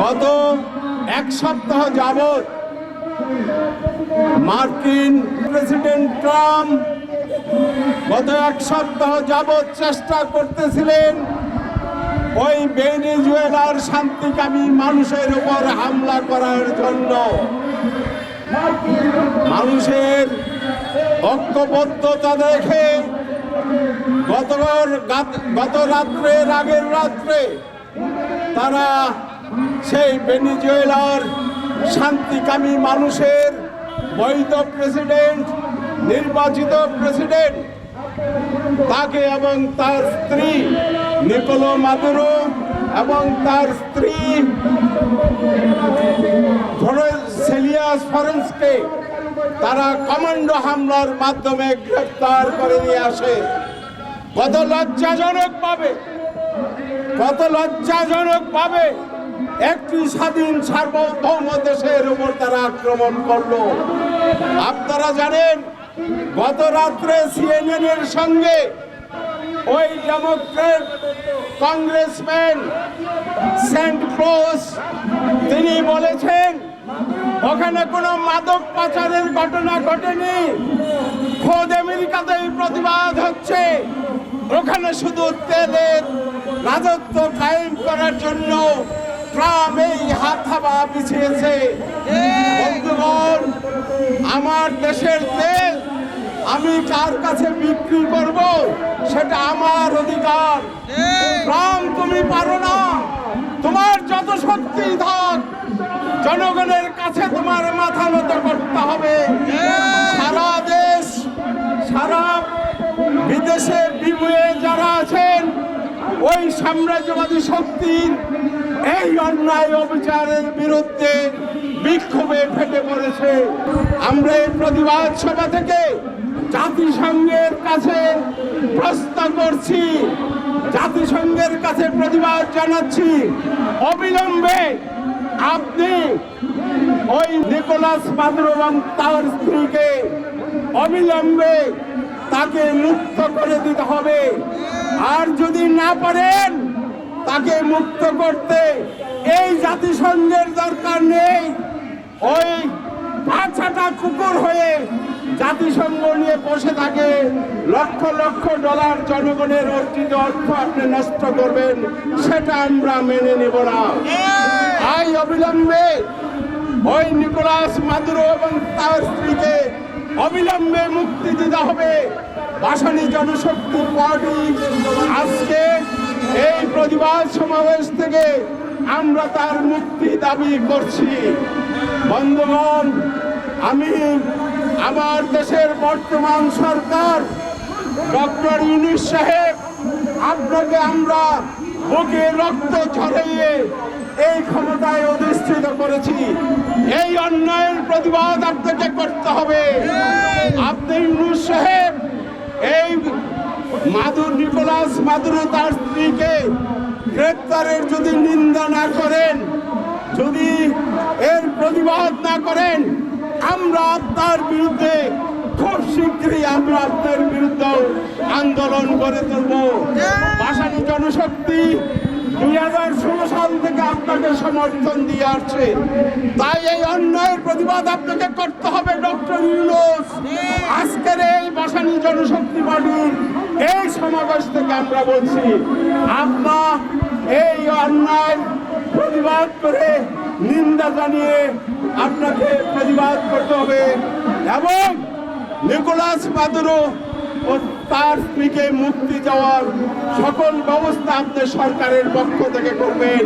গত এক সপ্তাহ যাবৎ মার্কিন প্রেসিডেন্ট ট্রাম্প গত এক সপ্তাহ যাবৎ চেষ্টা করতেছিলেন ওই ভেনেজুয়েলার শান্তিকামী মানুষের উপর হামলা করার জন্য। মানুষের ঐক্যবদ্ধতা দেখে গত রাত্রের আগের রাত্রে তারা সেই ভেনেজুয়েলার শান্তিকামী মানুষের বৈধ প্রেসিডেন্ট, নির্বাচিত প্রেসিডেন্ট তাকে এবং তার স্ত্রী নিকোলো মাদুরো এবং তার স্ত্রী সেলিয়াস ফরেন্সকে তারা কমান্ডো হামলার মাধ্যমে গ্রেফতার করে নিয়ে আসে। কত লজ্জাজনকভাবে একটি স্বাধীন সার্বভৌম দেশের উপর তারা আক্রমণ করলো। আপনারা জানেন গত রাত্রে CNN এর সঙ্গে ওই ডেমোক্রেট কংগ্রেসম্যান সেন্ট ক্রস তিনি বলেছেন ওখানে কোনো মাদক পাচারের ঘটনা ঘটেনি, খোদ আমেরিকাতেই প্রতিবাদ হচ্ছে, ওখানে শুধু তেলের রাজত্ব কায়েম করার জন্য ট্রাম্প এই হাত-হাবা বিছিয়েছে। বন্ধুগণ, আমার দেশের তেল আমি কার কাছে বিক্রি করব সেটা আমার অধিকার। ট্রাম্প, তুমি পারো না, তোমার যত শক্তি থাক জনগণের কাছে তোমার মাথা নত করতে হবে। সারা দেশ, সারা বিদেশে বিভুয়ে যারা আছেন ওই সাম্রাজ্যবাদী শক্তির এই অন্যায় অবিচারের বিরুদ্ধে বিক্ষোভে ফেটে পড়েছে। আমরা এই প্রতিবাদ সভা থেকে জাতিসংঘের কাছে প্রশ্ন করছি, জাতিসংঘের কাছে প্রতিবাদ জানাচ্ছি, অবিলম্বে আপনি ওই নিকোলাস মাদুরো এবং তার স্ত্রীকে অবিলম্বে তাকে মুক্ত করে দিতে হবে। আর যদি না পারেন তাকে মুক্ত করতে এই জাতিসংঘের দরকার নেই। ওই বাচ্চাটা কুকুর হয়ে জাতিসংঘ নিয়ে বসে থাকে, লক্ষ লক্ষ ডলার জনগণের অর্জিত অর্থ আপনি নষ্ট করবেন, সেটা আমরা মেনে নেব না। তাই অবিলম্বে ওই নিকোলাস মাদুরো এবং তার স্ত্রীকে অবিলম্বে মুক্তি দিতে হবে। ভাসানী জনশক্তি পার্টি আজকে এই প্রতিবাদ সমাবেশ থেকে আমরা তার মুক্তি দাবি করছি। বন্ধুগণ, আমি আমার দেশের বর্তমান সরকার ডক্টর ইউনূস সাহেব, আপনাকে আমরা বুকে রক্ত ঝরিয়ে এই ক্ষমতায় অধিষ্ঠিত করেছি। এই অন্যায়ের প্রতিবাদ আপনাকে করতে হবে। আপনি ইউনূস সাহেব এই নিকোলাস মাদুরো তার স্ত্রীকে গ্রেপ্তারের যদি নিন্দা না করেন, যদি এর প্রতিবাদ না করেন, আমরা আপনার বিরুদ্ধে খুব শীঘ্রই আমরা আপনার বিরুদ্ধে আন্দোলন গড়ে তুলব। ভাসানী জনশক্তি 2016 সাল থেকে আপনাকে সমর্থন দিয়ে আসছে। তাই এই অন্যায়ের প্রতিবাদ আপনাকে করতে হবে ডক্টর ইউনূস। আজকের এই ভাসানী জনশক্তি পার্টির এই সমাবেশ থেকে আমরা বলছি, আপনার এই অন্যায় প্রতিবাদ করে নিন্দা জানিয়ে আপনাকে প্রতিবাদ করতে হবে এবং নিকোলাস মাদুরো ও তার স্ত্রীকে মুক্তি দেওয়ার সকল ব্যবস্থা আপনি সরকারের পক্ষ থেকে করবেন।